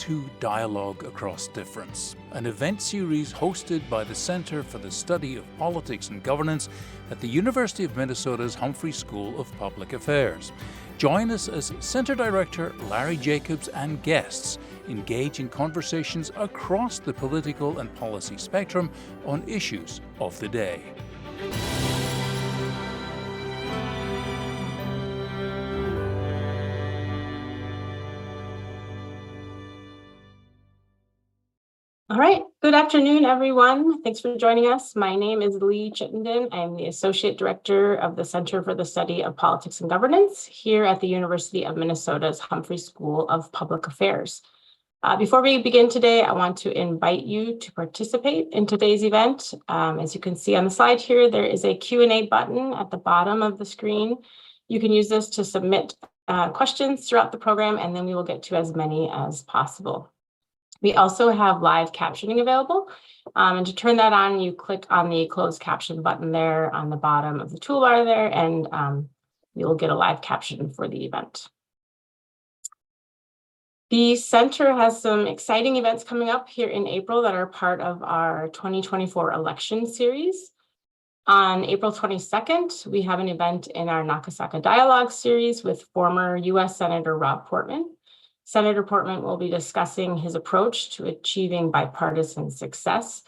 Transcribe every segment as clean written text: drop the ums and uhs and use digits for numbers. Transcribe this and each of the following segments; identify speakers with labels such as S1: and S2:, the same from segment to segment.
S1: to Dialogue Across Difference, an event series hosted by the Center for the Study of Politics and Governance at the University of Minnesota's Humphrey School of Public Affairs. Join us as Center Director Larry Jacobs and guests engage in conversations across the political and policy spectrum on issues of the day.
S2: All right, good afternoon, everyone. Thanks for joining us. My name is Lee Chittenden. I'm the Associate Director of the Center for the Study of Politics and Governance here at the University of Minnesota's Humphrey School of Public Affairs. Before we begin today, I want to invite you to participate in today's event. As you can see on the slide here, there is a Q&A button at the bottom of the screen. You can use this to submit questions throughout the program, and then we will get to as many as possible. We also have live captioning available, and to turn that on, you click on the closed caption button there on the bottom of the toolbar there, and you'll get a live caption for the event. The center has some exciting events coming up here in April that are part of our 2024 election series. On April 22nd, we have an event in our Nakasaka Dialogue series with former U.S. Senator Rob Portman. Senator Portman will be discussing his approach to achieving bipartisan success.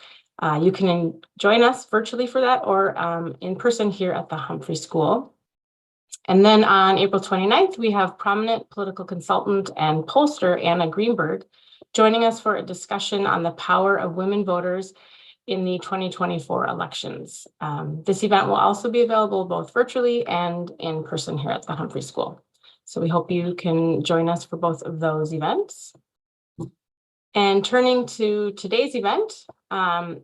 S2: You can join us virtually for that or in person here at the Humphrey School. And then on April 29th, we have prominent political consultant and pollster Anna Greenberg joining us for a discussion on the power of women voters in the 2024 elections. This event will also be available both virtually and in person here at the Humphrey School. So we hope you can join us for both of those events. And turning to today's event,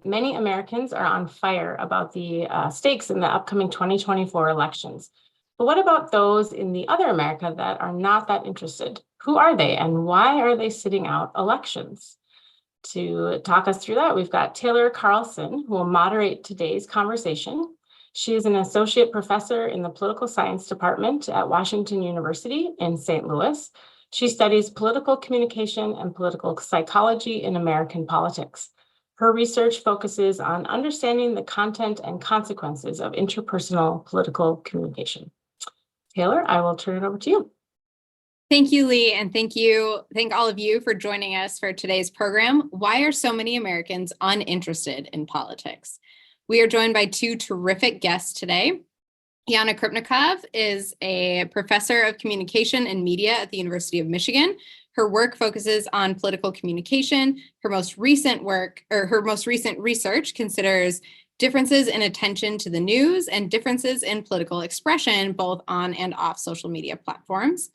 S2: many Americans are on fire about the stakes in the upcoming 2024 elections. But what about those in the other America that are not that interested? Who are they and why are they sitting out elections? To talk us through that, we've got Taylor Carlson, who will moderate today's conversation. She is an associate professor in the political science department at Washington University in St. Louis. She studies political communication and political psychology in American politics. Her research focuses on understanding the content and consequences of interpersonal political communication. Taylor, I will turn it over to you.
S3: Thank you, Lee, and thank all of you for joining us for today's program. Why are so many Americans uninterested in politics? We are joined by two terrific guests today. Yanna Krupnikov is a professor of communication and media at the University of Michigan. Her work focuses on political communication. Her most recent research considers differences in attention to the news and differences in political expression, both on and off social media platforms.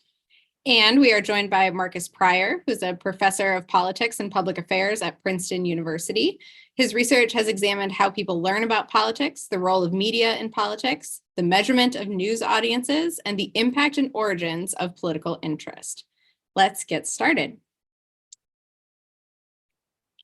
S3: And we are joined by Markus Prior, who's a professor of politics and public affairs at Princeton University. His research has examined how people learn about politics, the role of media in politics, the measurement of news audiences, and the impact and origins of political interest. Let's get started.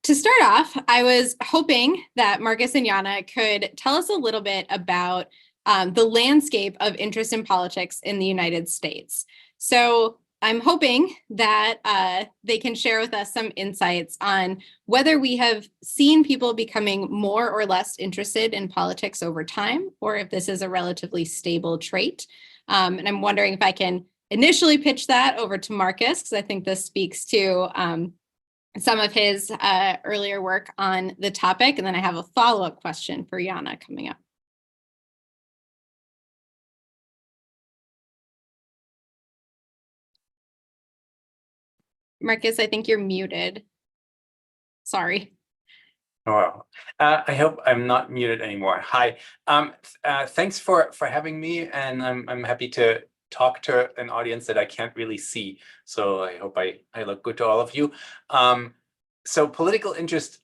S3: To start off, I was hoping that Markus and Yanna could tell us a little bit about the landscape of interest in politics in the United States. So I'm hoping that they can share with us some insights on whether we have seen people becoming more or less interested in politics over time, or if this is a relatively stable trait. And I'm wondering if I can initially pitch that over to Markus, because I think this speaks to some of his earlier work on the topic. And then I have a follow-up question for Yanna coming up. Markus, I think you're muted. Sorry.
S4: Oh, I hope I'm not muted anymore. Hi. Thanks for having me, and I'm happy to talk to an audience that I can't really see. So I hope I look good to all of you. So political interest.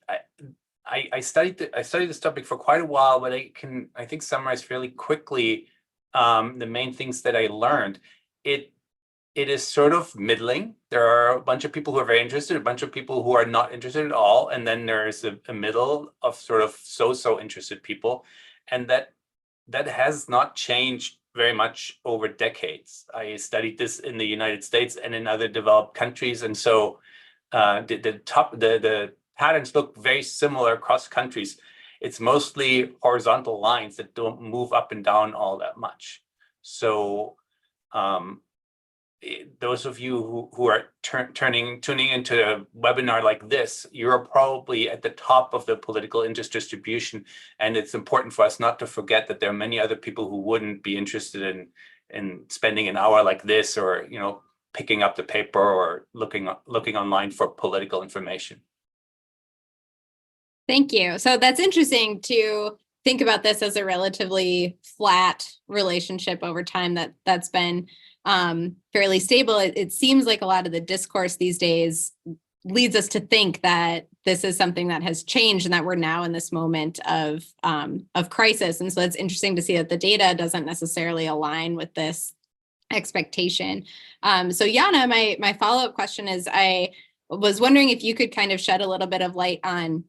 S4: I studied this topic for quite a while, but I think summarize fairly quickly the main things that I learned. It is sort of middling. There are a bunch of people who are very interested, a bunch of people who are not interested at all, and then there is a middle of sort of so interested people, and that has not changed very much over decades. I studied this in the United States and in other developed countries, and so the patterns look very similar across countries. It's mostly horizontal lines that don't move up and down all that much. So those of you who are tuning into a webinar like this, you're probably at the top of the political interest distribution. And it's important for us not to forget that there are many other people who wouldn't be interested in spending an hour like this, or, you know, picking up the paper or looking online for political information.
S3: Thank you. So that's interesting to think about this as a relatively flat relationship over time that's been fairly stable. It seems like a lot of the discourse these days leads us to think that this is something that has changed and that we're now in this moment of crisis. And so it's interesting to see that the data doesn't necessarily align with this expectation. So Yanna, my follow-up question is, I was wondering if you could kind of shed a little bit of light on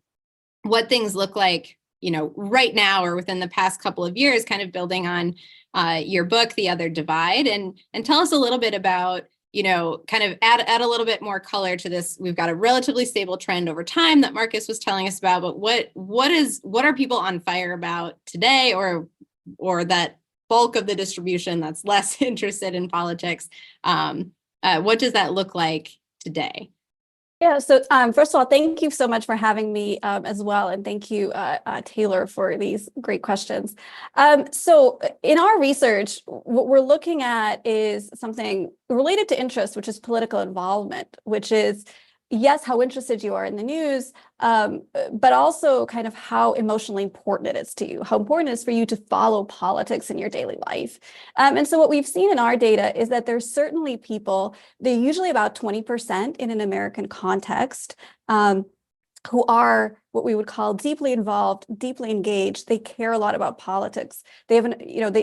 S3: what things look like, you know, right now or within the past couple of years, kind of building on your book, The Other Divide, and tell us a little bit about, you know, kind of add a little bit more color to this. We've got a relatively stable trend over time that Markus was telling us about, but what are people on fire about today, or that bulk of the distribution that's less interested in politics? What does that look like today?
S5: Yeah, so first of all, thank you so much for having me as well. And thank you, Taylor, for these great questions. So in our research, what we're looking at is something related to interest, which is political involvement, which is, yes, how interested you are in the news, but also kind of how emotionally important it is to you, how important it is for you to follow politics in your daily life. And so what we've seen in our data is that there's certainly people, they're usually about 20% in an American context, who are what we would call deeply involved, deeply engaged. They care a lot about politics. They have,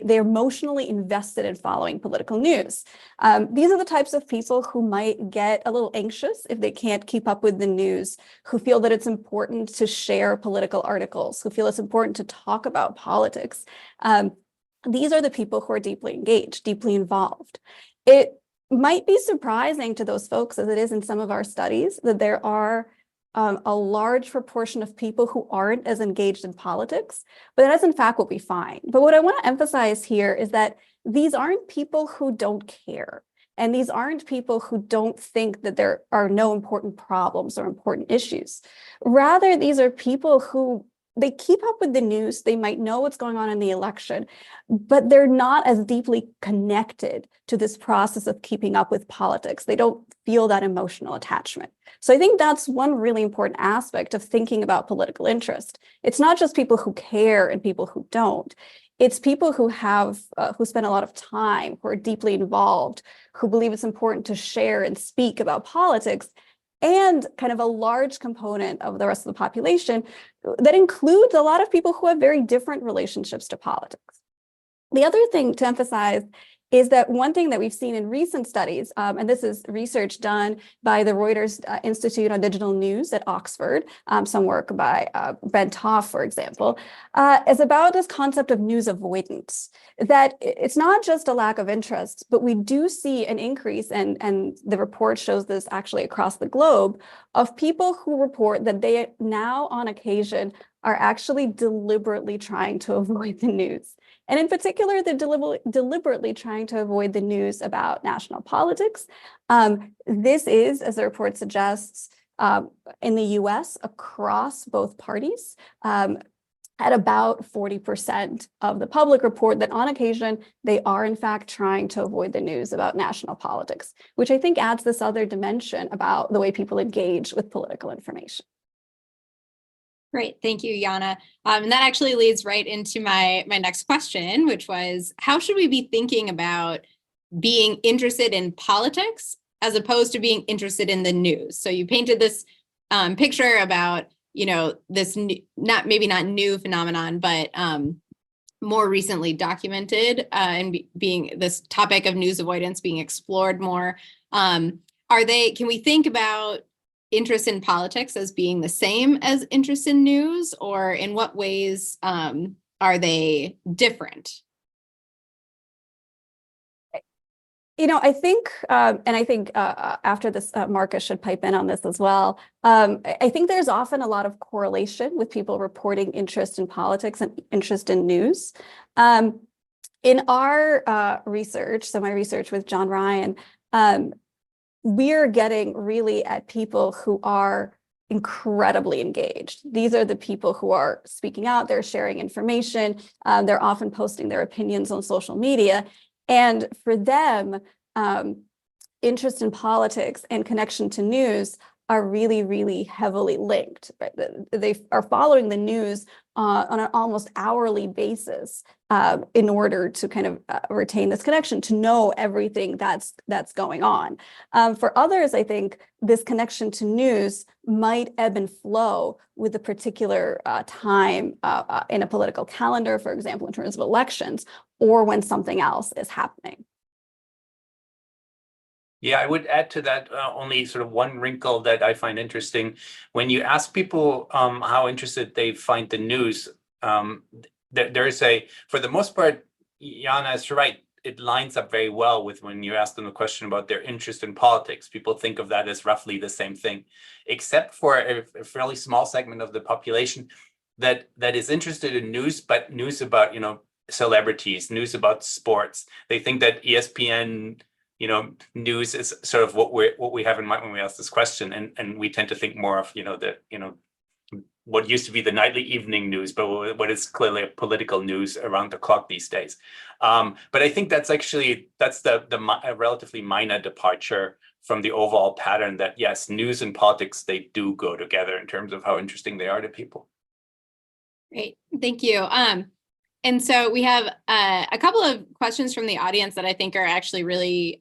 S5: they're emotionally invested in following political news. These are the types of people who might get a little anxious if they can't keep up with the news, who feel that it's important to share political articles, who feel it's important to talk about politics. These are the people who are deeply engaged, deeply involved. It might be surprising to those folks, as it is in some of our studies, that there are a large proportion of people who aren't as engaged in politics, but that is in fact what we find. But what I want to emphasize here is that these aren't people who don't care. And these aren't people who don't think that there are no important problems or important issues. Rather, these are people who, they keep up with the news, they might know what's going on in the election, but they're not as deeply connected to this process of keeping up with politics. They don't feel that emotional attachment. So I think that's one really important aspect of thinking about political interest. It's not just people who care and people who don't. It's people who have, who spend a lot of time, who are deeply involved, who believe it's important to share and speak about politics, and kind of a large component of the rest of the population that includes a lot of people who have very different relationships to politics. The other thing to emphasize is that one thing that we've seen in recent studies, and this is research done by the Reuters Institute on Digital News at Oxford, some work by Ben Toff, for example, is about this concept of news avoidance, that it's not just a lack of interest, but we do see an increase, and the report shows this actually across the globe, of people who report that they now on occasion are actually deliberately trying to avoid the news. And in particular, they're deliberately trying to avoid the news about national politics. This is, as the report suggests, in the US across both parties, at about 40% of the public report that on occasion, they are in fact trying to avoid the news about national politics, which I think adds this other dimension about the way people engage with political information.
S3: Great, thank you, Yanna. And that actually leads right into my next question, which was, how should we be thinking about being interested in politics as opposed to being interested in the news? So you painted this picture about, you know, this maybe not new phenomenon, but more recently documented, and being this topic of news avoidance being explored more. Can we think about interest in politics as being the same as interest in news, or in what ways are they different?
S5: I think, after this, Marcus should pipe in on this as well. I think there's often a lot of correlation with people reporting interest in politics and interest in news. In our research, so my research with John Ryan, we're getting really at people who are incredibly engaged. These are the people who are speaking out, they're sharing information, they're often posting their opinions on social media. And for them, interest in politics and connection to news are really, really heavily linked. Right? They are following the news on an almost hourly basis in order to kind of retain this connection, to know everything that's going on. For others, I think this connection to news might ebb and flow with a particular time in a political calendar, for example, in terms of elections, or when something else is happening.
S4: Yeah, I would add to that only sort of one wrinkle that I find interesting. When you ask people how interested they find the news, there is for the most part, Yanna is right. It lines up very well with when you ask them a question about their interest in politics. People think of that as roughly the same thing, except for a fairly small segment of the population that is interested in news, but news about, celebrities, news about sports. They think that ESPN news is sort of what we have in mind when we ask this question, and we tend to think more of what used to be the nightly evening news, but what is clearly a political news around the clock these days. But I think that's a relatively minor departure from the overall pattern that yes, news and politics, they do go together in terms of how interesting they are to people.
S3: Great, thank you. And so we have a couple of questions from the audience that I think are actually really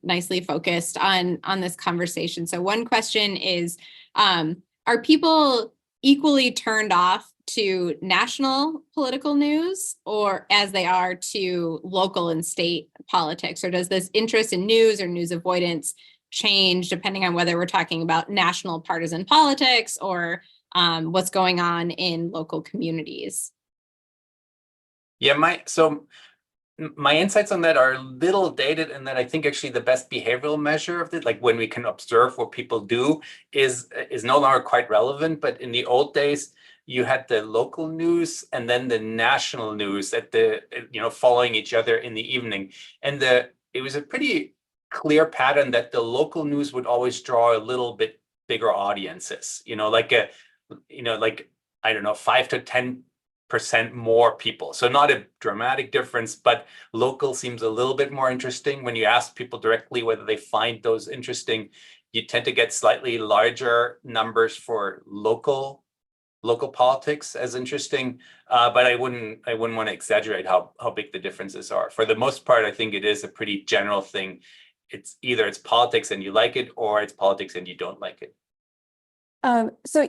S3: nicely focused on this conversation. So one question is, are people equally turned off to national political news or as they are to local and state politics? Or does this interest in news or news avoidance change depending on whether we're talking about national partisan politics or what's going on in local communities?
S4: Yeah, my insights on that are a little dated, and that I think actually the best behavioral measure of it, like when we can observe what people do, is no longer quite relevant. But in the old days, you had the local news and then the national news at following each other in the evening, and it was a pretty clear pattern that the local news would always draw a little bit bigger audiences. Like I don't know, 5 to 10% more people. So not a dramatic difference, but local seems a little bit more interesting. When you ask people directly whether they find those interesting, you tend to get slightly larger numbers for local politics as interesting. But I wouldn't want to exaggerate how big the differences are. For the most part, I think it is a pretty general thing. It's either it's politics and you like it, or it's politics and you don't like it.
S5: So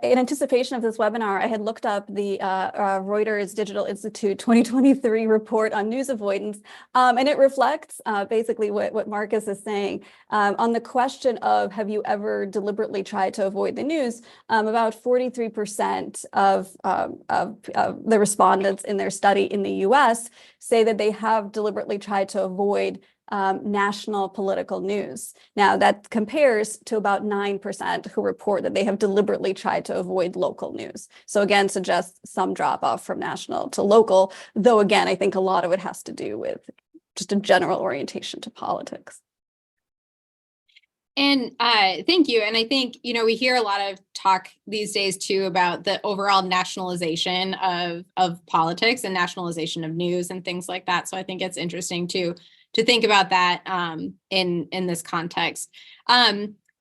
S5: in anticipation of this webinar, I had looked up the Reuters Digital Institute 2023 report on news avoidance, and it reflects basically what Marcus is saying. On the question of have you ever deliberately tried to avoid the news, about 43% of the respondents in their study in the US say that they have deliberately tried to avoid national political news. Now that compares to about 9% who report that they have deliberately tried to avoid local news. So again, suggests some drop off from national to local, though again, I think a lot of it has to do with just a general orientation to politics.
S3: And thank you. And I think, we hear a lot of talk these days too about the overall nationalization of politics and nationalization of news and things like that. So I think it's interesting to think about that in this context.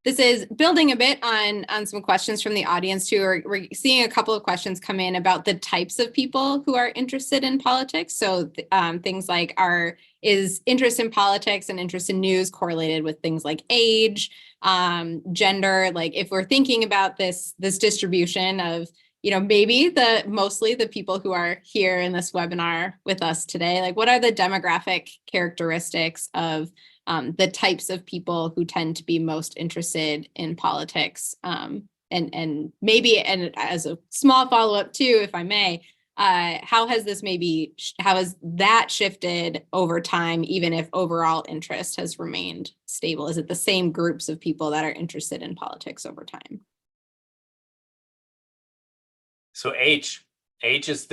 S3: This is building a bit on some questions from the audience too. We're seeing a couple of questions come in about the types of people who are interested in politics. So things like is interest in politics and interest in news correlated with things like age, gender? Like if we're thinking about this distribution of maybe mostly the people who are here in this webinar with us today, like what are the demographic characteristics of the types of people who tend to be most interested in politics? And maybe, and as a small follow-up too, if I may, how has that shifted over time, even if overall interest has remained stable? Is it the same groups of people that are interested in politics over time?
S4: So age is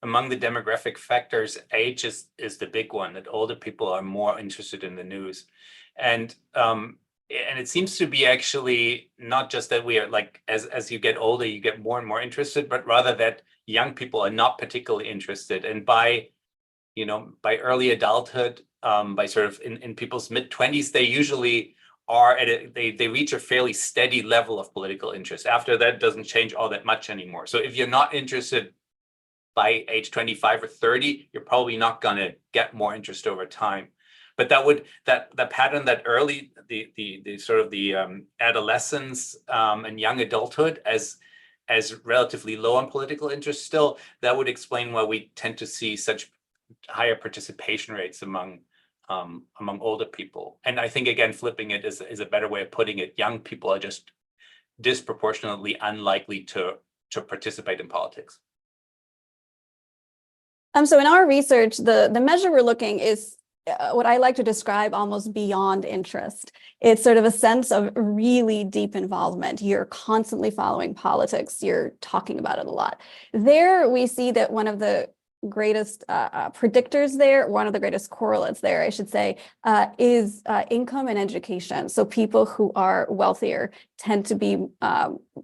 S4: among the demographic factors, age is the big one, that older people are more interested in the news. And it seems to be actually not just that we are like, as you get older, you get more and more interested, but rather that young people are not particularly interested. And by early adulthood, by sort of in people's mid-20s, they usually are they reach a fairly steady level of political interest. After that, it doesn't change all that much anymore. So if you're not interested by age 25 or 30, you're probably not going to get more interest over time. But that pattern, that early, the sort of the adolescence and young adulthood as relatively low on political interest still, that would explain why we tend to see such higher participation rates among older people. And I think, again, flipping it is a better way of putting it. Young people are just disproportionately unlikely to participate in politics.
S5: So in our research, the measure we're looking is what I like to describe almost beyond interest. It's sort of a sense of really deep involvement. You're constantly following politics. You're talking about it a lot. There we see that one of the greatest predictors there, one of the greatest correlates there, I should say, is income and education. So people who are wealthier tend to be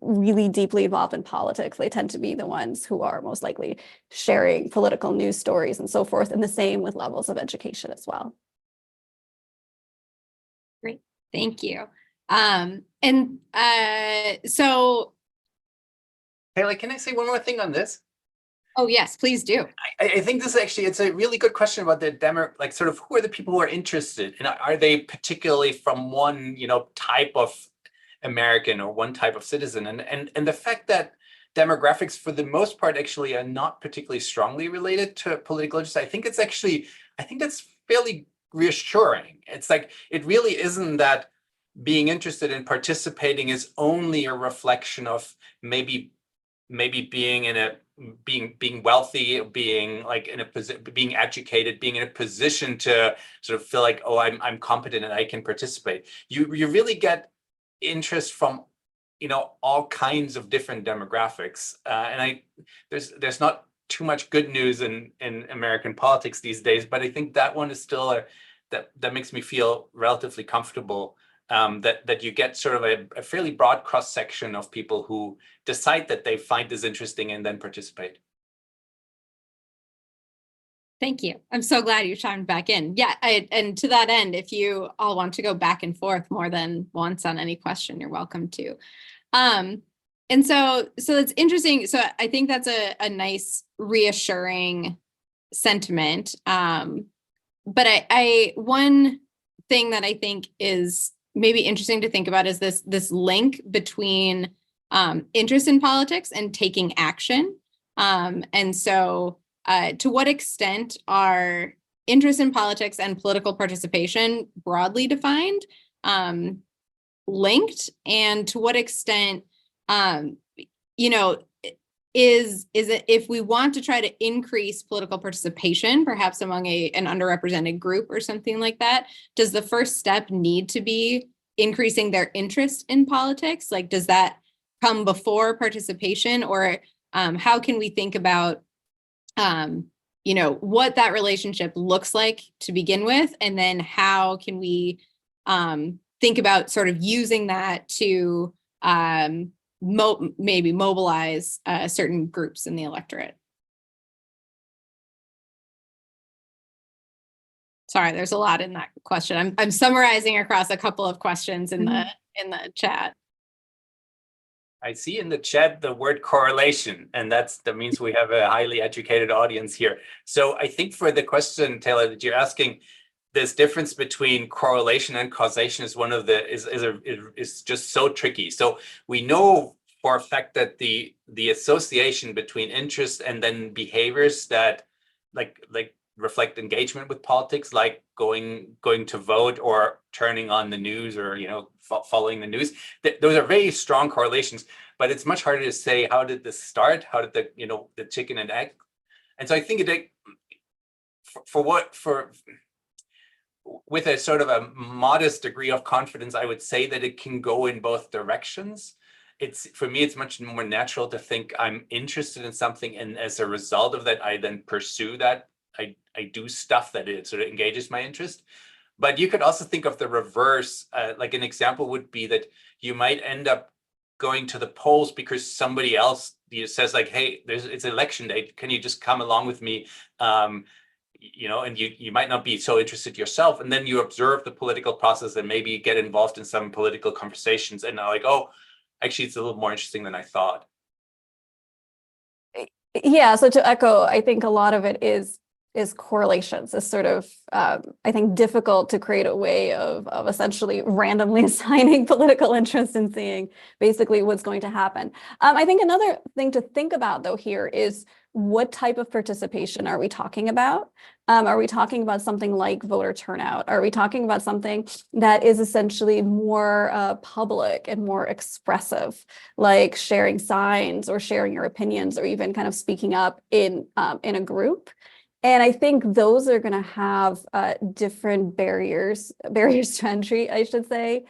S5: really deeply involved in politics. They tend to be the ones who are most likely sharing political news stories and so forth, and the same with levels of education as well.
S3: Great, thank you. So
S4: Taylor, can I say one more thing on this?
S3: Oh, yes, please do.
S4: I think this actually, it's a really good question about the like sort of who are the people who are interested, and are they particularly from one, type of American or one type of citizen? And the fact that demographics for the most part actually are not particularly strongly related to political interest, I think that's fairly reassuring. It's like, it really isn't that being interested in participating is only a reflection of maybe being wealthy, being like in a position, being educated, being in a position to sort of feel like, oh, I'm competent and I can participate. You really get interest from all kinds of different demographics, and there's not too much good news in American politics these days, but I think that one is still that makes me feel relatively comfortable. That you get sort of a fairly broad cross-section of people who decide that they find this interesting and then participate.
S3: Thank you. I'm so glad you chimed back in. Yeah, and to that end, if you all want to go back and forth more than once on any question, you're welcome to. And so it's interesting. So I think that's a nice, reassuring sentiment. But I one thing that I think is maybe interesting to think about is this link between interest in politics and taking action. And so to what extent are interest in politics and political participation broadly defined linked? And to what extent, is it, if we want to try to increase political participation, perhaps among an underrepresented group or something like that, does the first step need to be increasing their interest in politics? Like, does that come before participation, or how can we think about, what that relationship looks like to begin with, and then how can we think about sort of using that to maybe mobilize certain groups in the electorate? Sorry, there's a lot in that question. I'm summarizing across a couple of questions in the chat.
S4: I see in the chat the word correlation, and that means we have a highly educated audience here. So I think for the question, Taylor, that you're asking, this difference between correlation and causation is one of is just so tricky. So we know for a fact that the association between interest and then behaviors that like reflect engagement with politics, like going to vote or turning on the news or following the news, those are very strong correlations. But it's much harder to say, how did this start? How did the chicken and egg And so I think with a sort of a modest degree of confidence, I would say that it can go in both directions. For me, it's much more natural to think I'm interested in something, and as a result of that, I then pursue that. I do stuff that it sort of engages my interest. But you could also think of the reverse. Like an example would be that you might end up going to the polls because somebody else says like, hey, it's election day. Can you just come along with me? And you might not be so interested yourself. And then you observe the political process and maybe get involved in some political conversations and are like, oh, actually, it's a little more interesting than I thought.
S5: Yeah, so to echo, I think a lot of it is correlations. It's sort of, I think, difficult to create a way of essentially randomly assigning political interest and seeing basically what's going to happen. I think another thing to think about, though, here is what type of participation are we talking about? Are we talking about something like voter turnout? Are we talking about something that is essentially more public and more expressive, like sharing signs or sharing your opinions or even kind of speaking up in a group? And I think those are going to have different barriers to entry, I should say,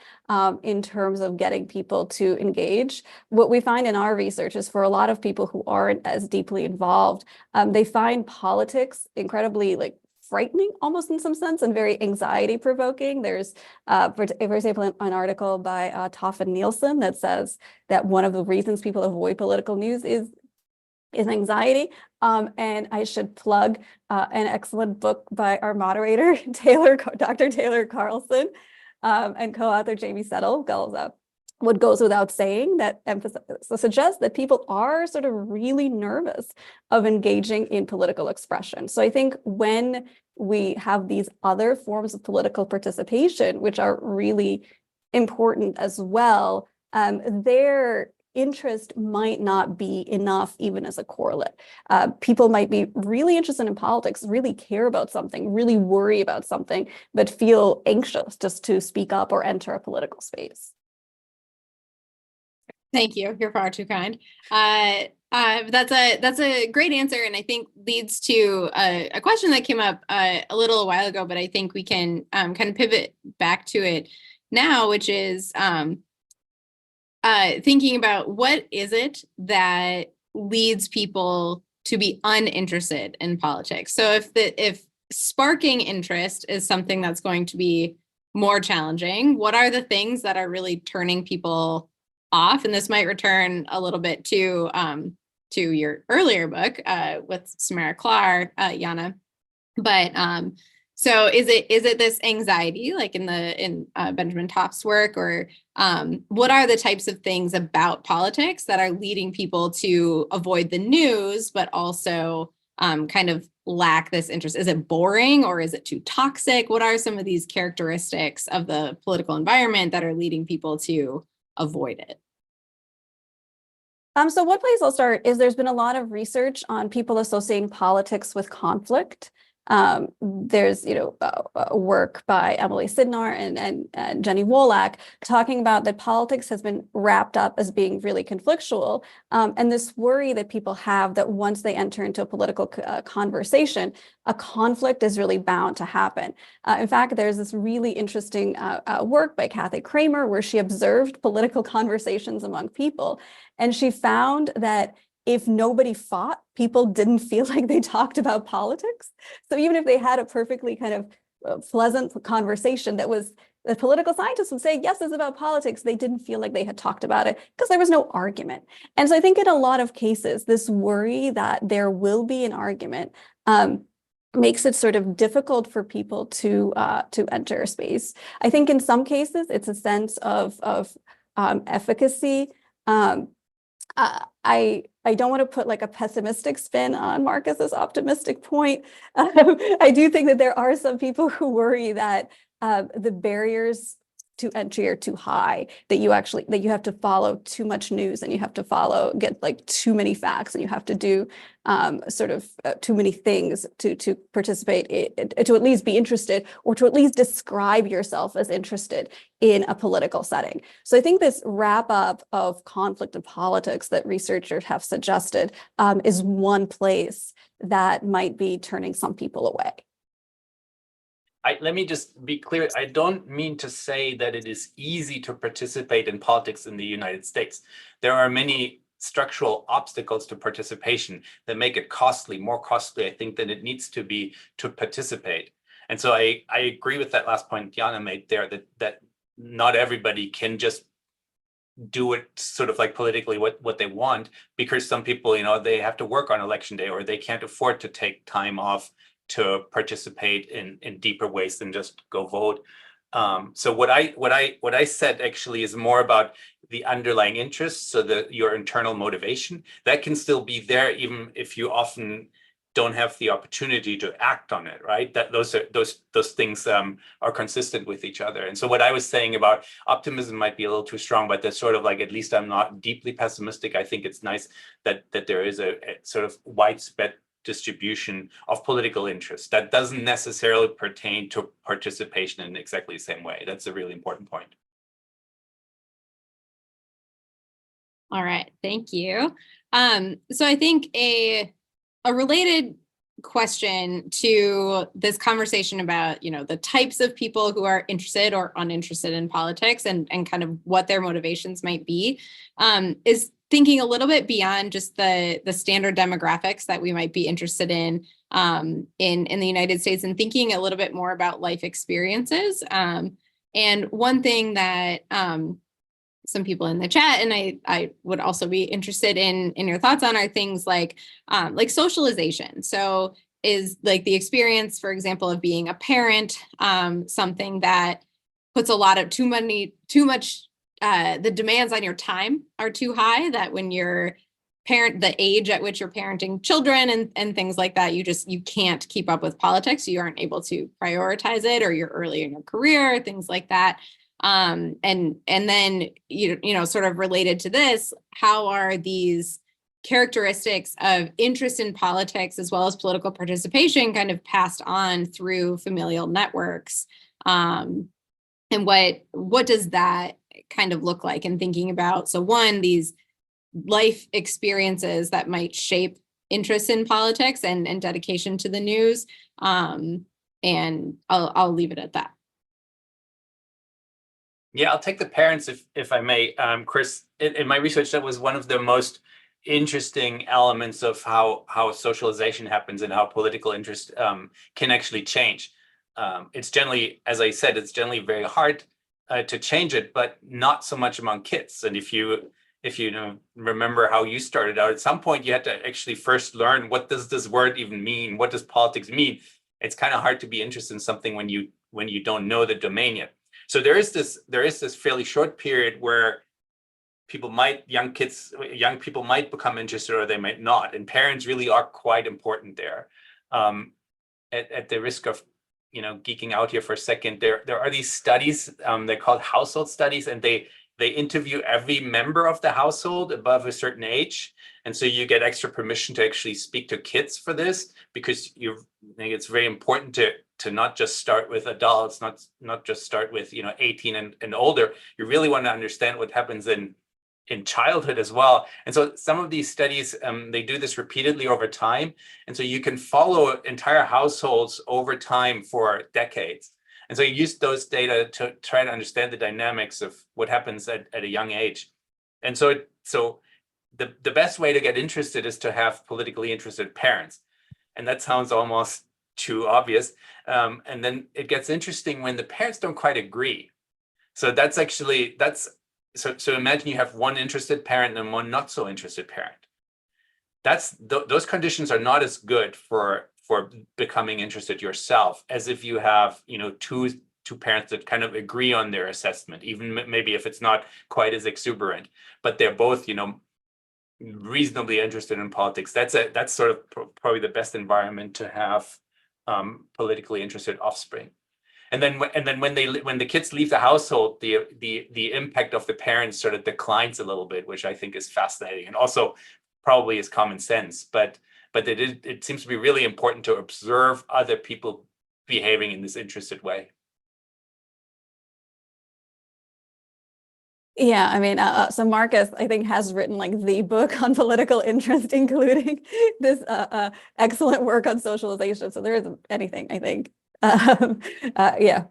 S5: in terms of getting people to engage. What we find in our research is for a lot of people who aren't as deeply involved, they find politics incredibly frightening, almost in some sense, and very anxiety provoking. There's, for example, an article by Toffen Nielsen that says that one of the reasons people avoid political news is anxiety. And I should plug an excellent book by our moderator, Dr. Taylor Carlson, and co-author Jamie Settle, What Goes Without Saying, that suggests that people are sort of really nervous of engaging in political expression. So I think when we have these other forms of political participation, which are really important as well, their interest might not be enough even as a correlate. People might be really interested in politics, really care about something, really worry about something, but feel anxious just to speak up or enter a political space.
S3: Thank you. You're far too kind. That's a great answer, and I think leads to a question that came up a little while ago, but I think we can kind of pivot back to it now, which is thinking about what is it that leads people to be uninterested in politics. So if sparking interest is something that's going to be more challenging, what are the things that are really turning people off? And this might return a little bit to your earlier book with Samara Klar, Yanna. But so is it this anxiety, like in Benjamin Toft's work, or what are the types of things about politics that are leading people to avoid the news, but also kind of lack this interest? Is it boring, or is it too toxic? What are some of these characteristics of the political environment that are leading people to avoid it?
S5: So one place I'll start is there's been a lot of research on people associating politics with conflict. There's, work by Emily Sidnar and Jenny Wolak talking about that politics has been wrapped up as being really conflictual, and this worry that people have that once they enter into a political conversation, a conflict is really bound to happen. In fact, there's this really interesting work by Kathy Kramer where she observed political conversations among people, and she found that if nobody fought, people didn't feel like they talked about politics. So even if they had a perfectly kind of pleasant conversation that was, the political scientists would say, yes, it's about politics, they didn't feel like they had talked about it because there was no argument. And so I think in a lot of cases, this worry that there will be an argument makes it sort of difficult for people to enter a space. I think in some cases, it's a sense of efficacy. I don't want to put like a pessimistic spin on Markus's optimistic point. I do think that there are some people who worry that the barriers entry are too high, that you have to follow too much news, and you have to get like too many facts, and you have to do too many things to participate, to at least be interested, or to at least describe yourself as interested in a political setting. So I think this wrap up of conflict and politics that researchers have suggested is one place that might be turning some people away.
S4: Let me just be clear. I don't mean to say that it is easy to participate in politics in the United States. There are many structural obstacles to participation that make it costly, more costly, I think, than it needs to be to participate. And so I agree with that last point Yanna made there, that not everybody can just do it sort of like politically what they want, because some people, they have to work on election day, or they can't afford to take time off to participate in deeper ways than just go vote. So what I said actually is more about the underlying interests, so your internal motivation that can still be there even if you often don't have the opportunity to act on it, right? That those things are consistent with each other. And so what I was saying about optimism might be a little too strong, but that's sort of like, at least I'm not deeply pessimistic. I think it's nice that there is a sort of widespread distribution of political interest that doesn't necessarily pertain to participation in exactly the same way. That's a really important point.
S3: All right, thank you. So I think a related question to this conversation about, the types of people who are interested or uninterested in politics, and kind of what their motivations might be, is thinking a little bit beyond just the standard demographics that we might be interested in the United States, and thinking a little bit more about life experiences. And one thing that some people in the chat, and I would also be interested in your thoughts on, are things like socialization. So is like the experience, for example, of being a parent, something that puts a lot of too much the demands on your time are too high, that when you're the age at which you're parenting children and things like that, you can't keep up with politics. You aren't able to prioritize it, or you're early in your career, things like that. And then, sort of related to this, how are these characteristics of interest in politics as well as political participation kind of passed on through familial networks? And what does that kind of look like? And thinking about, so one, these life experiences that might shape interest in politics and dedication to the news. And I'll leave it at that.
S4: Yeah, I'll take the parents if I may. Chris, in my research, that was one of the most interesting elements of how socialization happens and how political interest can actually change. It's generally, as I said, it's generally very hard to change it, but not so much among kids. And if you remember how you started out, at some point you had to actually first learn, what does this word even mean? What does politics mean? It's kind of hard to be interested in something when you don't know the domain yet. So there is this fairly short period where young people might become interested, or they might not, and parents really are quite important there. At the risk of geeking out here for a second, there are these studies, they're called household studies, and they interview every member of the household above a certain age, and so you get extra permission to actually speak to kids for this, because I think it's very important to not just start with adults, not just start with 18 and older. You really want to understand what happens in childhood as well. And so some of these studies, they do this repeatedly over time, and so you can follow entire households over time for decades. And so you use those data to try to understand the dynamics of what happens at a young age. And so the best way to get interested is to have politically interested parents. And that sounds almost too obvious. And then it gets interesting when the parents don't quite agree. So so imagine you have one interested parent and one not so interested parent. Those conditions are not as good for becoming interested yourself as if you have two parents that kind of agree on their assessment, even maybe if it's not quite as exuberant, but they're both reasonably interested in politics. That's sort of probably the best environment to have politically interested offspring. then when the kids leave the household, the impact of the parents sort of declines a little bit, which I think is fascinating, and also probably is common sense. But it seems to be really important to observe other people behaving in this interested way.
S5: Yeah, I mean, so Markus, I think, has written like the book on political interest, including this excellent work on socialization. So there isn't anything, I think. Yeah,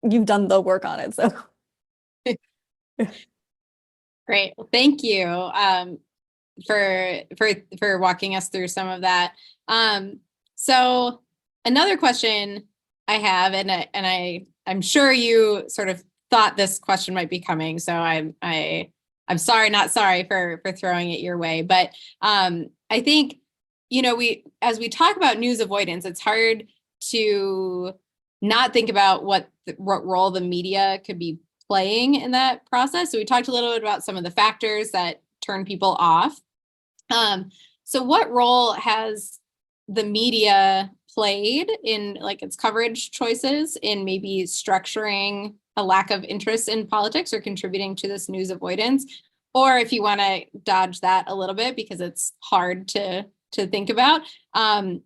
S5: you've done the work on it. So
S3: Great. Well, thank you for walking us through some of that. So another question I have, and I'm sure you sort of thought this question might be coming, so I'm sorry, not sorry for throwing it your way, but I think, you know, as we talk about news avoidance, it's hard to not think about what role the media could be playing in that process. So we talked a little bit about some of the factors that turn people off. So what role has the media played in like its coverage choices in maybe structuring a lack of interest in politics or contributing to this news avoidance? Or if you want to dodge that a little bit because it's hard to think about, I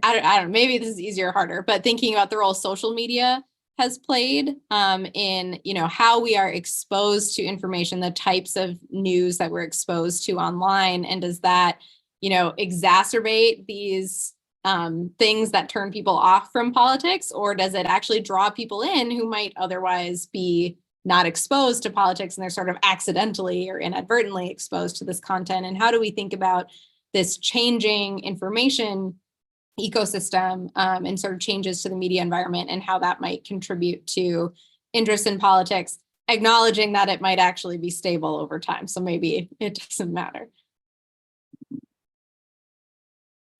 S3: don't know, maybe this is easier or harder, but thinking about the role social media has played in, you know, how we are exposed to information, the types of news that we're exposed to online, and does that, you know, exacerbate these things that turn people off from politics, or does it actually draw people in who might otherwise be not exposed to politics and they're sort of accidentally or inadvertently exposed to this content? And how do we think about this changing information ecosystem and sort of changes to the media environment and how that might contribute to interest in politics, acknowledging that it might actually be stable over time. So maybe it doesn't matter.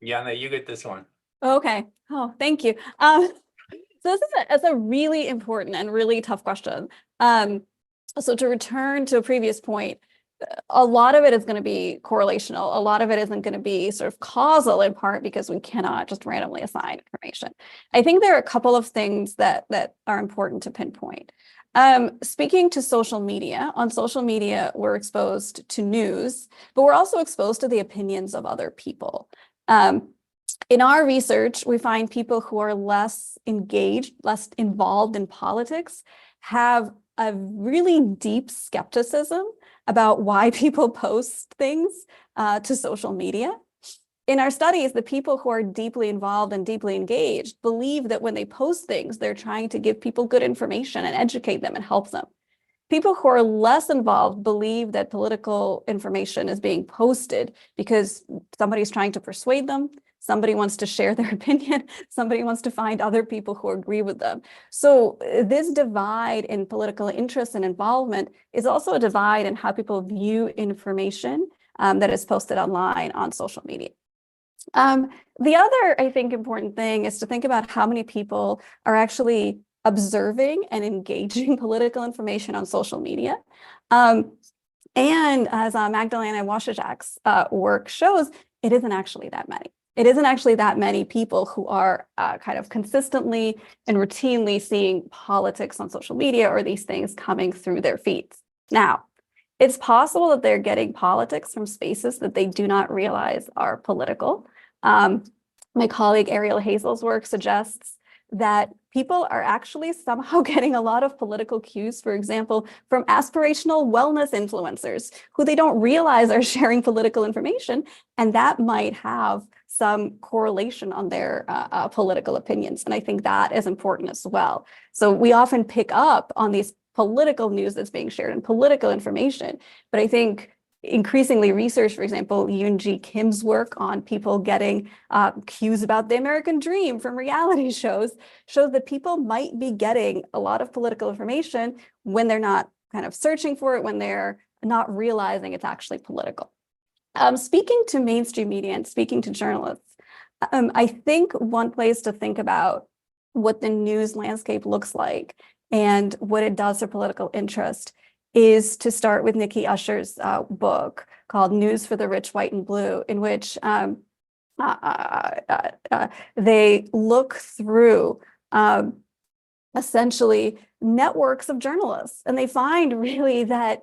S4: Yanna, you get this one.
S5: okay. Oh, thank you. So it's a really important and really tough question. So to return to a previous point, a lot of it is going to be correlational. A lot of it isn't going to be sort of causal, in part because we cannot just randomly assign information. I think there are a couple of things that are important to pinpoint. Speaking to social media, on social media, we're exposed to news, but we're also exposed to the opinions of other people. In our research, we find people who are less engaged, less involved in politics, have a really deep skepticism about why people post things to social media. In our studies, the people who are deeply involved and deeply engaged believe that when they post things, they're trying to give people good information and educate them and help them. People who are less involved believe that political information is being posted because somebody's trying to persuade them, somebody wants to share their opinion, somebody wants to find other people who agree with them. So this divide in political interest and involvement is also a divide in how people view information that is posted online on social media. The other, I think, important thing is to think about how many people are actually observing and engaging political information on social media. And as Magdalena Waszczak's work shows, it isn't actually that many. It isn't actually that many people who are kind of consistently and routinely seeing politics on social media or these things coming through their feeds. Now, it's possible that they're getting politics from spaces that they do not realize are political. My colleague Ariel Hazel's work suggests that people are actually somehow getting a lot of political cues, for example, from aspirational wellness influencers who they don't realize are sharing political information, and that might have some correlation on their political opinions. And I think that is important as well. So we often pick up on these political news that's being shared and political information, but I think increasingly research, for example, Yoon Ji Kim's work on people getting cues about the American dream from reality shows that people might be getting a lot of political information when they're not kind of searching for it, when they're not realizing it's actually political. Speaking to mainstream media and speaking to journalists, I think one place to think about what the news landscape looks like and what it does for political interest is to start with Nikki Usher's book called News for the Rich, White, and Blue, in which they look through essentially networks of journalists. And they find really that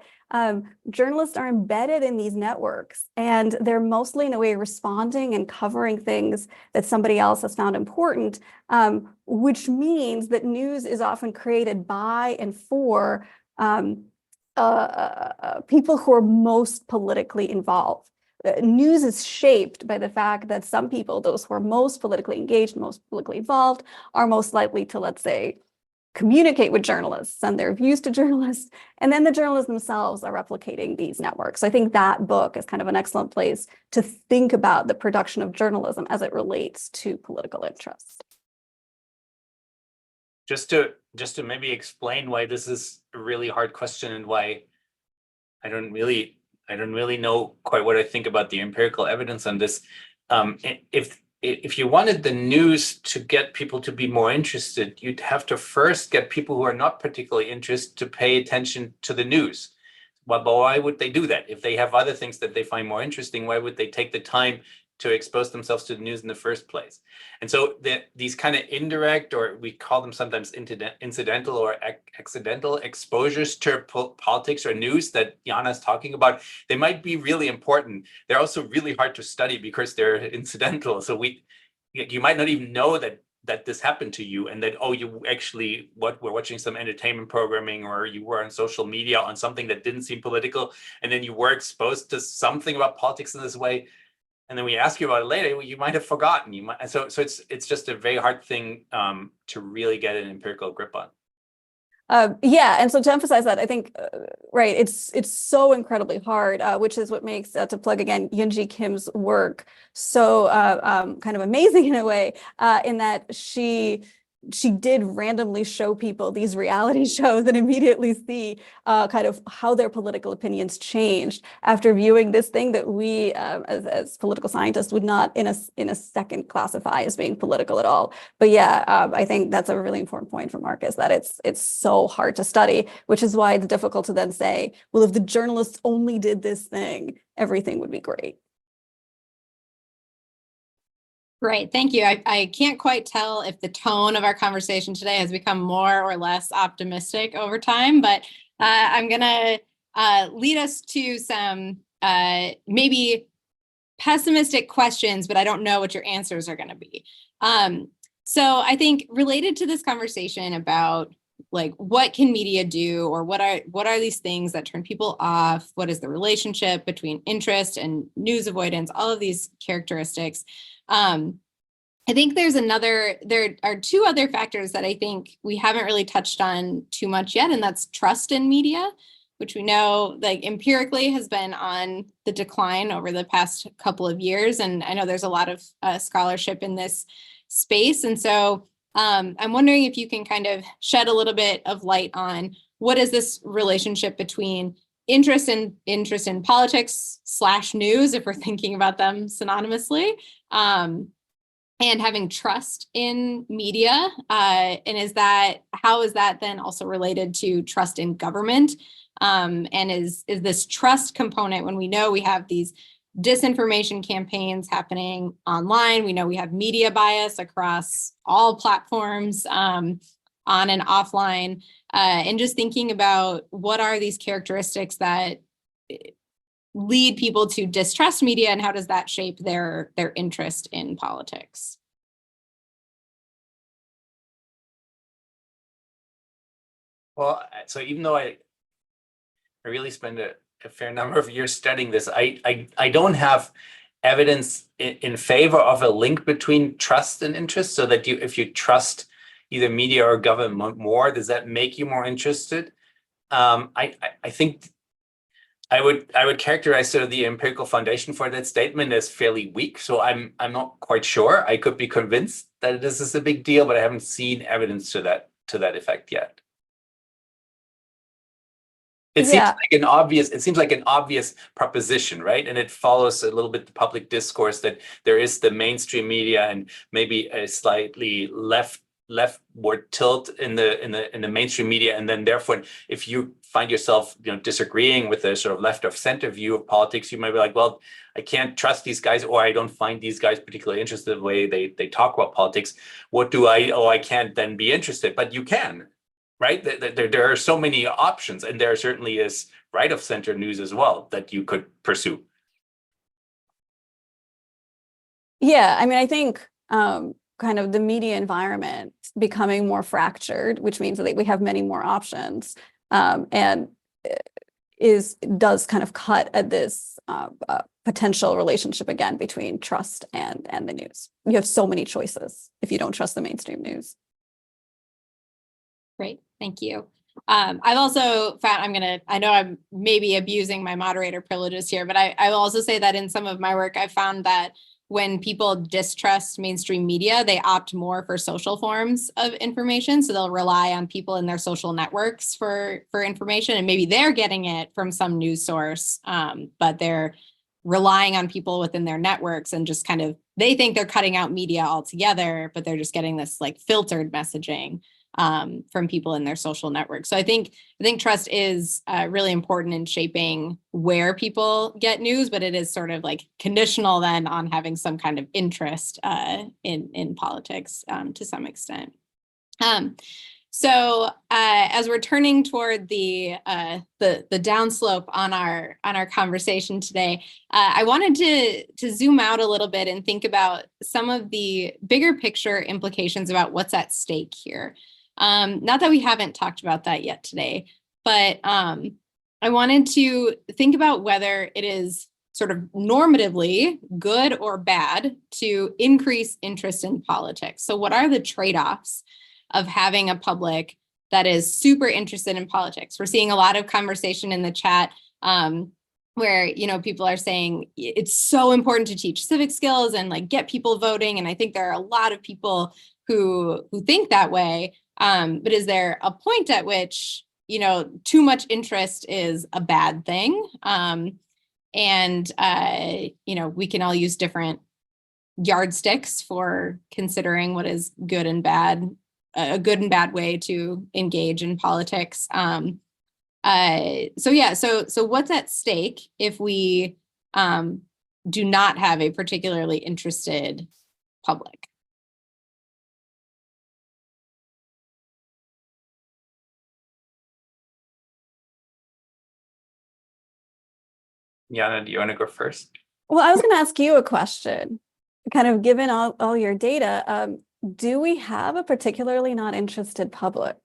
S5: journalists are embedded in these networks, and they're mostly in a way responding and covering things that somebody else has found important, which means that news is often created by and for people who are most politically involved. News is shaped by the fact that some people, those who are most politically engaged, most politically involved, are most likely to, let's say, communicate with journalists, send their views to journalists, and then the journalists themselves are replicating these networks. So I think that book is kind of an excellent place to think about the production of journalism as it relates to political interest.
S4: Just to maybe explain why this is a really hard question and why I don't really know quite what I think about the empirical evidence on this. If you wanted the news to get people to be more interested, you'd have to first get people who are not particularly interested to pay attention to the news. But why would they do that? If they have other things that they find more interesting, why would they take the time to expose themselves to the news in the first place? And so these kind of indirect, or we call them sometimes incidental or accidental exposures to politics or news that Yanna is talking about, they might be really important. They're also really hard to study because they're incidental. So you might not even know that this happened to you, and that, oh, you actually were watching some entertainment programming, or you were on social media on something that didn't seem political, and then you were exposed to something about politics in this way. And then we ask you about it later, you might have forgotten. So it's just a very hard thing to really get an empirical grip on.
S5: Yeah, and so to emphasize that, I think, right, it's so incredibly hard, which is what makes, to plug again, Yoonji Kim's work so kind of amazing in a way, in that she did randomly show people these reality shows and immediately see kind of how their political opinions changed after viewing this thing that we, as political scientists, would not in a second classify as being political at all. But yeah, I think that's a really important point from Markus, that it's so hard to study, which is why it's difficult to then say, well, if the journalists only did this thing, everything would be great.
S3: Great, thank you. I can't quite tell if the tone of our conversation today has become more or less optimistic over time, but I'm gonna lead us to some maybe pessimistic questions, but I don't know what your answers are gonna be. So I think related to this conversation about like what can media do, or what are these things that turn people off? What is the relationship between interest and news avoidance? All of these characteristics. I think there are two other factors that I think we haven't really touched on too much yet, and that's trust in media, which we know like empirically has been on the decline over the past couple of years. And I know there's a lot of scholarship in this space. And so I'm wondering if you can kind of shed a little bit of light on what is this relationship between interest in politics / news, if we're thinking about them synonymously, and having trust in media, and how is that then also related to trust in government? And is this trust component, when we know we have these disinformation campaigns happening online, we know we have media bias across all platforms, on and offline, and just thinking about what are these characteristics that lead people to distrust media, and how does that shape their interest in politics?
S4: Well, so even though I really spend a fair number of years studying this, I don't have evidence in favor of a link between trust and interest, so that if you trust either media or government more, does that make you more interested? I think I would characterize sort of the empirical foundation for that statement as fairly weak. So I'm not quite sure. I could be convinced that this is a big deal, but I haven't seen evidence to that effect yet. It seems like an obvious proposition, right? And it follows a little bit the public discourse that there is the mainstream media and maybe a slightly left leftward tilt in the mainstream media, and then therefore, if you find yourself disagreeing with the sort of left of center view of politics, you might be like, well, I can't trust these guys, or I don't find these guys particularly interested in the way they talk about politics. What do I can't then be interested, but you can, right? There are so many options, and there certainly is right of center news as well that you could pursue.
S5: Yeah, I mean, I think kind of the media environment becoming more fractured, which means that we have many more options, and does kind of cut at this potential relationship again between trust and the news. You have so many choices if you don't trust the mainstream news.
S3: Great, thank you. I've also found, I know I'm maybe abusing my moderator privileges here, but I will also say that in some of my work, I've found that when people distrust mainstream media, they opt more for social forms of information. So they'll rely on people in their social networks for information, and maybe they're getting it from some news source, but they're relying on people within their networks, and just kind of, they think they're cutting out media altogether, but they're just getting this like filtered messaging from people in their social network. So I think trust is really important in shaping where people get news, but it is sort of like conditional then on having some kind of interest in politics to some extent. So as we're turning toward the downslope on our conversation today, I wanted to zoom out a little bit and think about some of the bigger picture implications about what's at stake here. Not that we haven't talked about that yet today, but I wanted to think about whether it is sort of normatively good or bad to increase interest in politics. So what are the trade-offs of having a public that is super interested in politics? We're seeing a lot of conversation in the chat where, people are saying it's so important to teach civic skills and like get people voting. And I think there are a lot of people who think that way. But is there a point at which, too much interest is a bad thing? And we can all use different yardsticks for considering what is good and bad, a good and bad way to engage in politics. So what's at stake if we do not have a particularly interested public?
S4: Yanna, do you want to go first?
S5: Well, I was going to ask you a question, kind of given all your data. Do we have a particularly not interested public,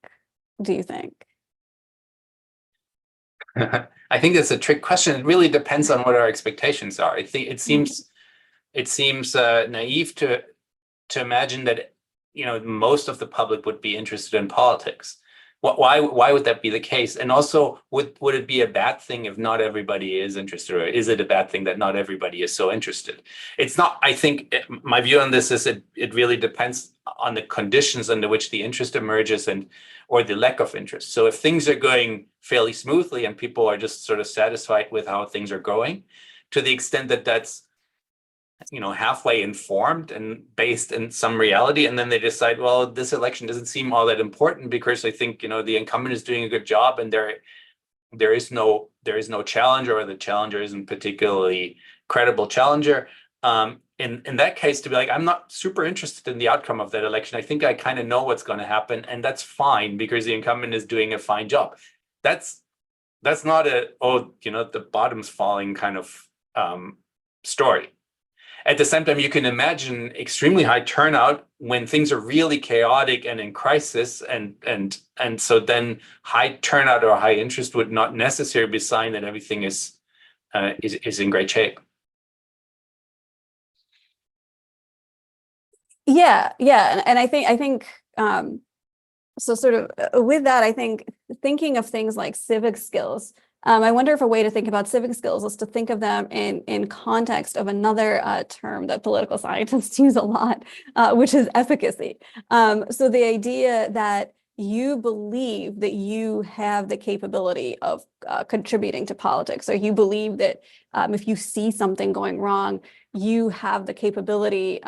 S5: do you think?
S4: I think that's a trick question. It really depends on what our expectations are. I think it seems naive to imagine that most of the public would be interested in politics. Why would that be the case? And also, would it be a bad thing if not everybody is interested, or is it a bad thing that not everybody is so interested? It's not. I think my view on this is it really depends on the conditions under which the interest emerges or the lack of interest. So if things are going fairly smoothly and people are just sort of satisfied with how things are going, to the extent that that's halfway informed and based in some reality, and then they decide, well, this election doesn't seem all that important because I think the incumbent is doing a good job, and there is no challenger, or the challenger isn't particularly credible challenger. In that case, to be like, I'm not super interested in the outcome of that election. I think I kind of know what's going to happen, and that's fine because the incumbent is doing a fine job. That's not the bottom's falling kind of story. At the same time, you can imagine extremely high turnout when things are really chaotic and in crisis, and so then high turnout or high interest would not necessarily be a sign that everything is in great shape.
S5: Yeah, and I think so. Sort of with that, I think thinking of things like civic skills. I wonder if a way to think about civic skills is to think of them in context of another term that political scientists use a lot, which is efficacy. So the idea that you believe that you have the capability of contributing to politics, or you believe that if you see something going wrong, you have the capability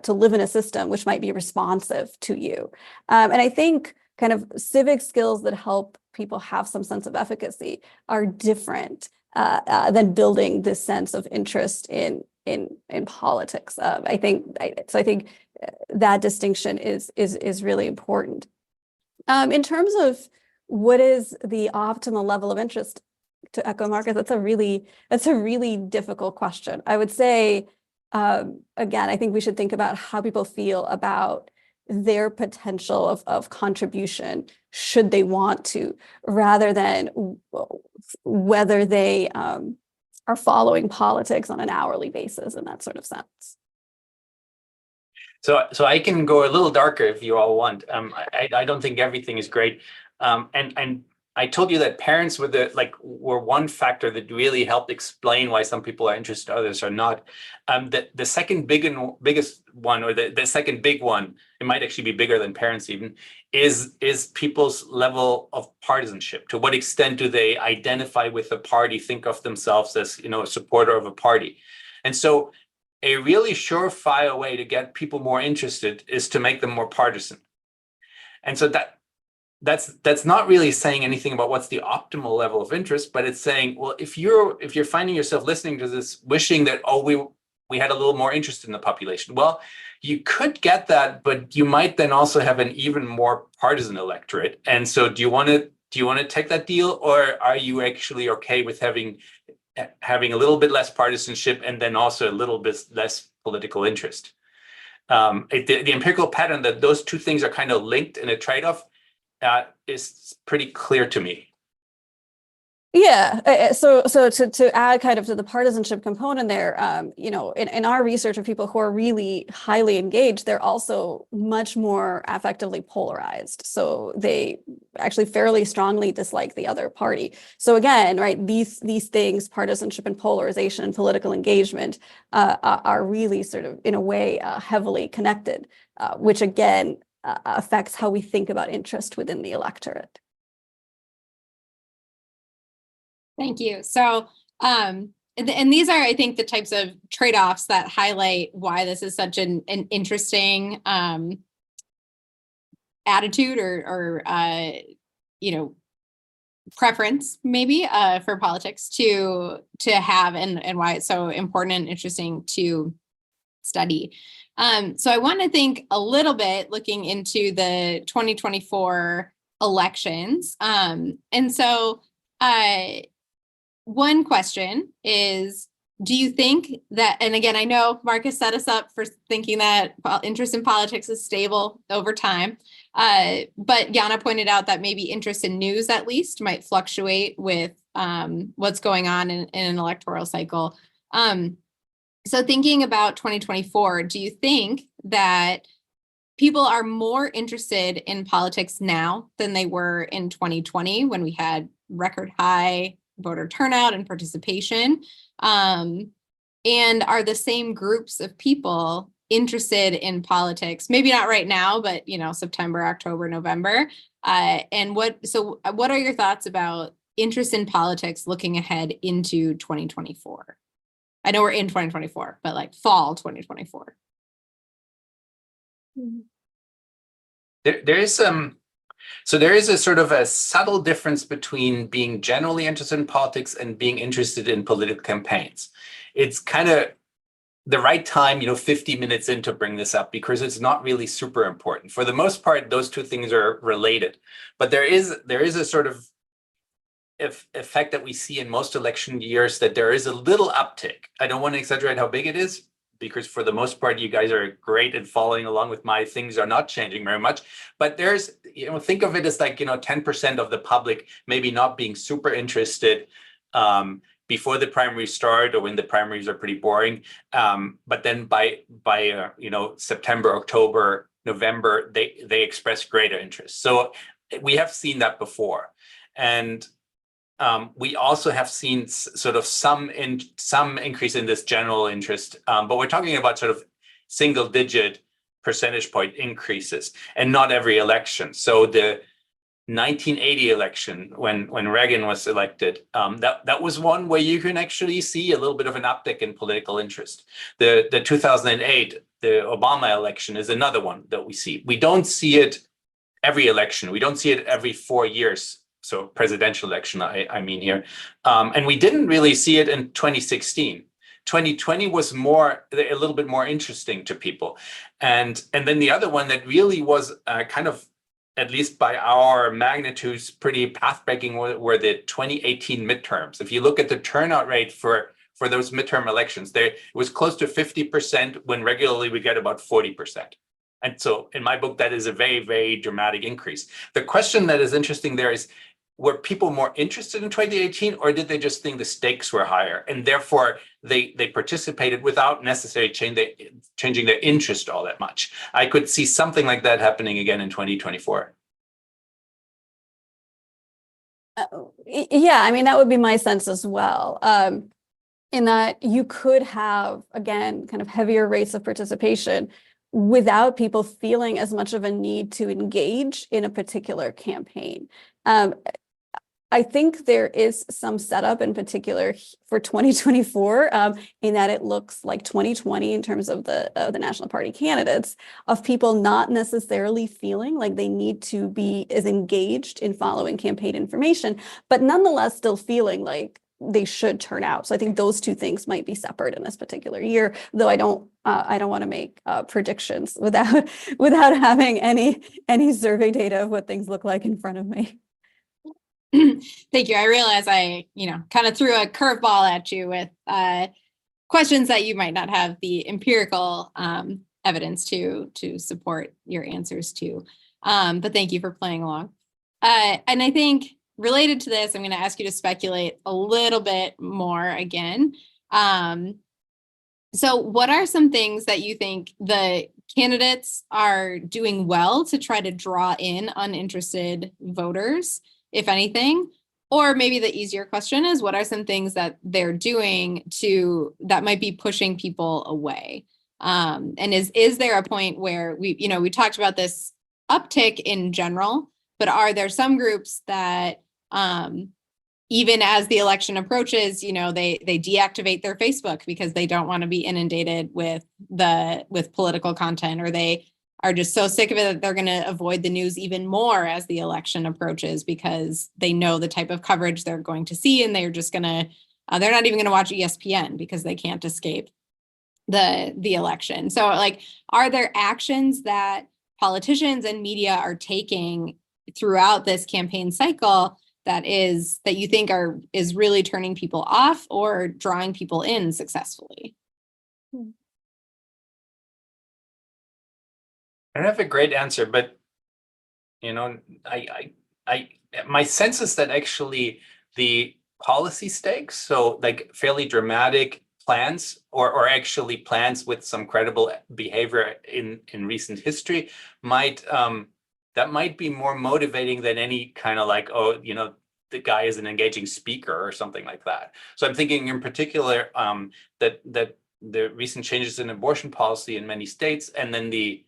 S5: to live in a system which might be responsive to you. And I think kind of civic skills that help people have some sense of efficacy are different than building this sense of interest in politics. I think that distinction is really important. In terms of what is the optimal level of interest, to echo Markus, that's a really difficult question. I would say, again, I think we should think about how people feel about their potential of contribution, should they want to, rather than whether they are following politics on an hourly basis in that sort of sense.
S4: So I can go a little darker if you all want. I don't think everything is great. And I told you that parents were one factor that really helped explain why some people are interested, others are not. The second biggest one, or the second big one, it might actually be bigger than parents even, is people's level of partisanship. To what extent do they identify with the party, think of themselves as, a supporter of a party? And so a really surefire way to get people more interested is to make them more partisan. And so that's not really saying anything about what's the optimal level of interest, but it's saying, well, if you're finding yourself listening to this, wishing that, we had a little more interest in the population, well, you could get that, but you might then also have an even more partisan electorate. And so do you want to take that deal, or are you actually okay with having a little bit less partisanship and then also a little bit less political interest? The empirical pattern that those two things are kind of linked in a trade-off is pretty clear to me.
S5: Yeah. So to add kind of to the partisanship component there, in our research of people who are really highly engaged, they're also much more affectively polarized. So they actually fairly strongly dislike the other party. So again, right, these things, partisanship and polarization and political engagement, are really sort of, in a way, heavily connected, which again affects how we think about interest within the electorate.
S3: Thank you. So, and these are, I think, the types of trade-offs that highlight why this is such an interesting attitude or preference maybe for politics to have, and why it's so important and interesting to study. So I want to think a little bit looking into the 2024 elections. And so one question is, do you think that, and again, I know Markus set us up for thinking that interest in politics is stable over time, but Yanna pointed out that maybe interest in news at least might fluctuate with what's going on in an electoral cycle. So thinking about 2024, do you think that people are more interested in politics now than they were in 2020 when we had record high voter turnout and participation? And are the same groups of people interested in politics? Maybe not right now, but September, October, November. And what are your thoughts about interest in politics looking ahead into 2024? I know we're in 2024, but like fall 2024.
S4: There is a sort of a subtle difference between being generally interested in politics and being interested in political campaigns. It's kind of the right time, 50 minutes in, to bring this up, because it's not really super important. For the most part, those two things are related, but there is a sort of effect that we see in most election years, that there is a little uptick. I don't want to exaggerate how big it is, because for the most part, you guys are great at following along with my things are not changing very much. But there's, think of it as like, 10% of the public maybe not being super interested before the primaries start, or when the primaries are pretty boring. But then by September, October, November, they express greater interest. So we have seen that before. And we also have seen sort of some increase in this general interest, but we're talking about sort of single-digit percentage point increases, and not every election. So 1980 election when Reagan was elected, that was one where you can actually see a little bit of an uptick in political interest. The 2008, the Obama election is another one that we see. We don't see it every election. We don't see it every 4 years. So presidential election, I mean here. And we didn't really see it in 2016. 2020 was a little bit more interesting to people. And then the other one that really was kind of, at least by our magnitudes, pretty path-breaking were the 2018 midterms. If you look at the turnout rate for those midterm elections, it was close to 50% when regularly we get about 40%. And so in my book, that is a very, very dramatic increase. The question that is interesting there is, were people more interested in 2018, or did they just think the stakes were higher? And therefore, they participated without necessarily changing their interest all that much. I could see something like that happening again in 2024.
S5: Yeah, I mean, that would be my sense as well. In that you could have, again, kind of heavier rates of participation without people feeling as much of a need to engage in a particular campaign. I think there is some setup in particular for 2024 in that it looks like 2020 in terms of the National Party candidates, of people not necessarily feeling like they need to be as engaged in following campaign information, but nonetheless still feeling like they should turn out. So I think those two things might be separate in this particular year, though I don't want to make predictions without having any survey data of what things look like in front of me.
S3: Thank you. I realize I, kind of threw a curveball at you with questions that you might not have the empirical evidence to support your answers to. But thank you for playing along. And I think related to this, I'm going to ask you to speculate a little bit more again. So what are some things that you think the candidates are doing well to try to draw in uninterested voters, if anything? Or maybe the easier question is, what are some things that they're doing that might be pushing people away? And is there a point where we talked about this uptick in general, but are there some groups that even as the election approaches, they deactivate their Facebook because they don't want to be inundated with political content, or they are just so sick of it that they're going to avoid the news even more as the election approaches because they know the type of coverage they're going to see, and they're just going to they're not even going to watch ESPN because they can't escape the election. So are there actions that politicians and media are taking throughout this campaign cycle that you think is really turning people off or drawing people in successfully?
S4: I don't have a great answer, but my sense is that actually the policy stakes, so fairly dramatic plans or actually plans with some credible behavior in recent history might be more motivating than any kind of the guy is an engaging speaker or something like that. So I'm thinking in particular that the recent changes in abortion policy in many states, and then the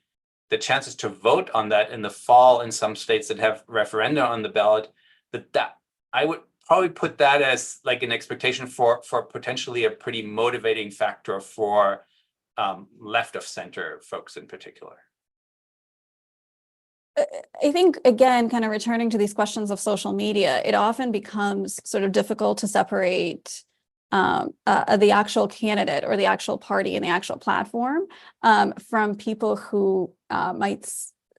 S4: chances to vote on that in the fall in some states that have referenda on the ballot, that I would probably put that as an expectation for potentially a pretty motivating factor for left of center folks in particular.
S5: I think, again, kind of returning to these questions of social media, it often becomes sort of difficult to separate the actual candidate or the actual party and the actual platform from people who might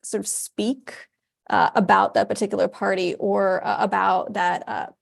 S5: sort of speak about that particular party or about that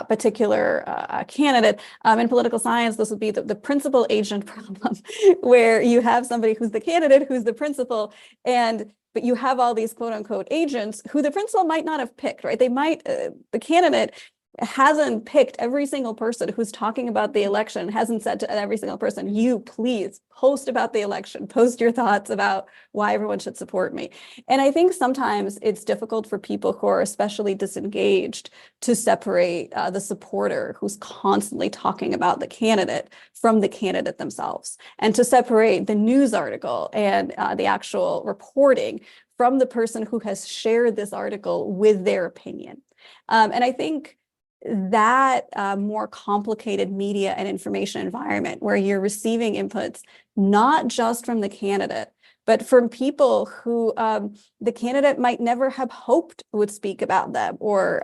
S5: particular candidate. In political science, this would be the principal agent problem, where you have somebody who's the candidate, who's the principal, but you have all these quote unquote agents who the principal might not have picked, right? They might, the candidate hasn't picked every single person who's talking about the election, hasn't said to every single person, you please post about the election, post your thoughts about why everyone should support me. And I think sometimes it's difficult for people who are especially disengaged to separate the supporter who's constantly talking about the candidate from the candidate themselves, and to separate the news article and the actual reporting from the person who has shared this article with their opinion. And I think that more complicated media and information environment where you're receiving inputs, not just from the candidate, but from people who the candidate might never have hoped would speak about them or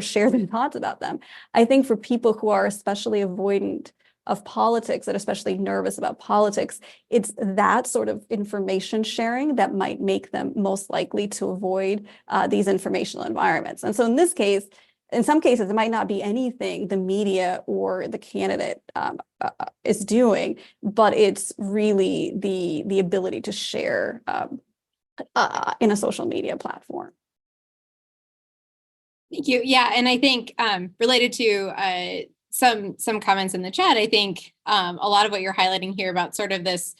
S5: share their thoughts about them. I think for people who are especially avoidant of politics and especially nervous about politics, it's that sort of information sharing that might make them most likely to avoid these informational environments. And so in this case, in some cases, it might not be anything the media or the candidate is doing, but it's really the ability to share in a social media platform.
S3: Thank you. Yeah, and I think related to some comments in the chat, I think a lot of what you're highlighting here about sort of this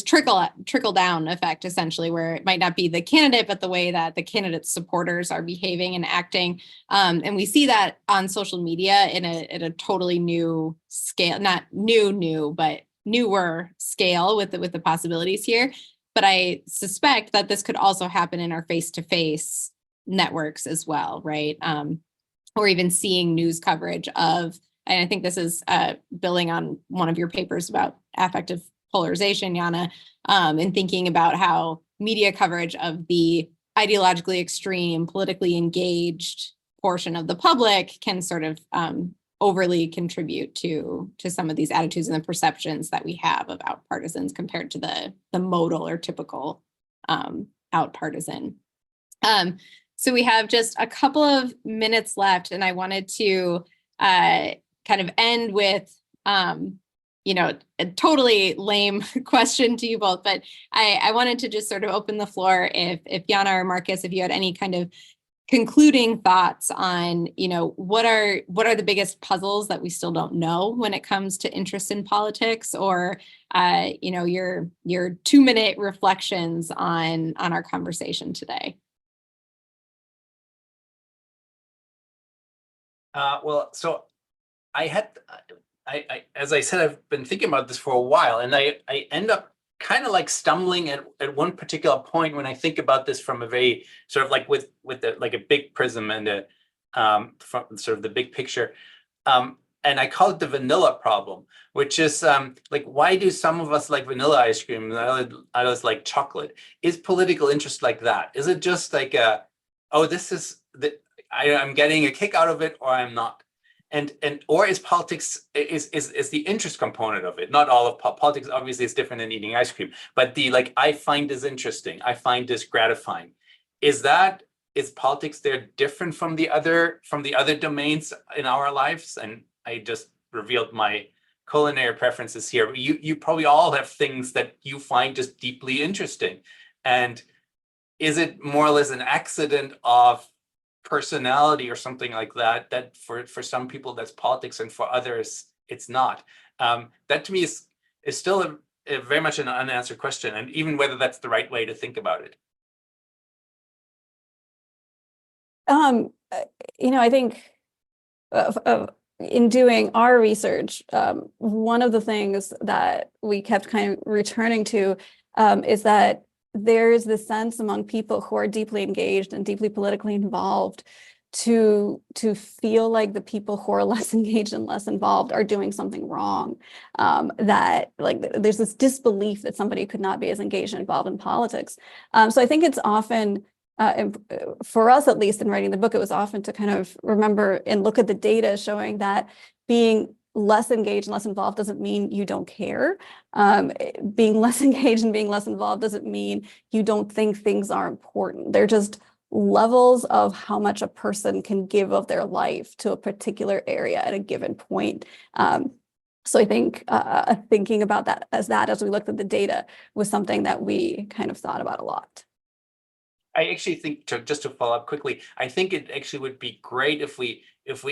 S3: trickle down effect, essentially, where it might not be the candidate, but the way that the candidate's supporters are behaving and acting. And we see that on social media in a totally new scale, not new, but newer scale with the possibilities here. But I suspect that this could also happen in our face-to-face networks as well, right? Or even seeing news coverage of, and I think this is building on one of your papers about affective polarization, Yanna, and thinking about how media coverage of the ideologically extreme, politically engaged portion of the public can sort of overly contribute to some of these attitudes and the perceptions that we have about partisans compared to the modal or typical out partisan. So we have just a couple of minutes left, and I wanted to kind of end with a totally lame question to you both, but I wanted to just sort of open the floor if Yanna or Markus, if you had any kind of concluding thoughts on, what are the biggest puzzles that we still don't know when it comes to interest in politics, or your 2-minute reflections on our conversation today.
S4: So I as I said, I've been thinking about this for a while, and I end up kind of like stumbling at one particular point when I think about this from a very sort of like with like a big prism and from sort of the big picture. And I call it the vanilla problem, which is like, why do some of us like vanilla ice cream and others like chocolate? Is political interest like that? Is it just like I'm getting a kick out of it, or I'm not? Or is politics is the interest component of it? Not all of politics obviously is different than eating ice cream, but I find this interesting, I find this gratifying. Is politics there different from the other domains in our lives? And I just revealed my culinary preferences here. You probably all have things that you find just deeply interesting. And is it more or less an accident of personality or something like that for some people that's politics and for others it's not? That to me is still a very much an unanswered question, and even whether that's the right way to think about it.
S5: I think in doing our research, one of the things that we kept kind of returning to is that there's this sense among people who are deeply engaged and deeply politically involved to feel like the people who are less engaged and less involved are doing something wrong. That there's this disbelief that somebody could not be as engaged and involved in politics. So I think it's often, for us at least in writing the book, it was often to kind of remember and look at the data showing that being less engaged and less involved doesn't mean you don't care. Being less engaged and being less involved doesn't mean you don't think things are important. They're just levels of how much a person can give of their life to a particular area at a given point. So I think thinking about that as we looked at the data was something that we kind of thought about a lot.
S4: I actually think, just to follow up quickly, I think it actually would be great if we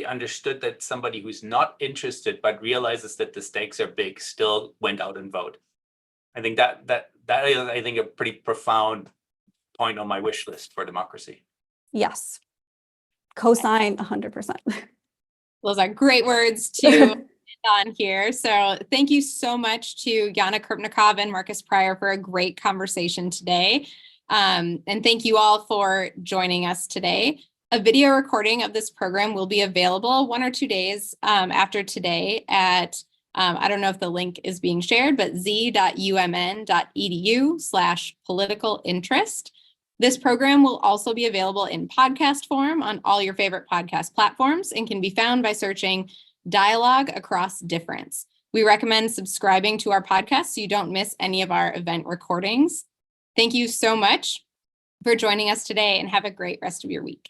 S4: understood that somebody who's not interested but realizes that the stakes are big still went out and vote. I think that is, I think, a pretty profound point on my wish list for democracy.
S5: Yes. Co-sign 100%.
S3: Those are great words to on here. So thank you so much to Yanna Krupnikov and Markus Prior for a great conversation today. And thank you all for joining us today. A video recording of this program will be available 1 or 2 days after today at, I don't know if the link is being shared, but z.umn.edu/political interest. This program will also be available in podcast form on all your favorite podcast platforms and can be found by searching Dialogue Across Difference. We recommend subscribing to our podcast so you don't miss any of our event recordings. Thank you so much for joining us today and have a great rest of your week.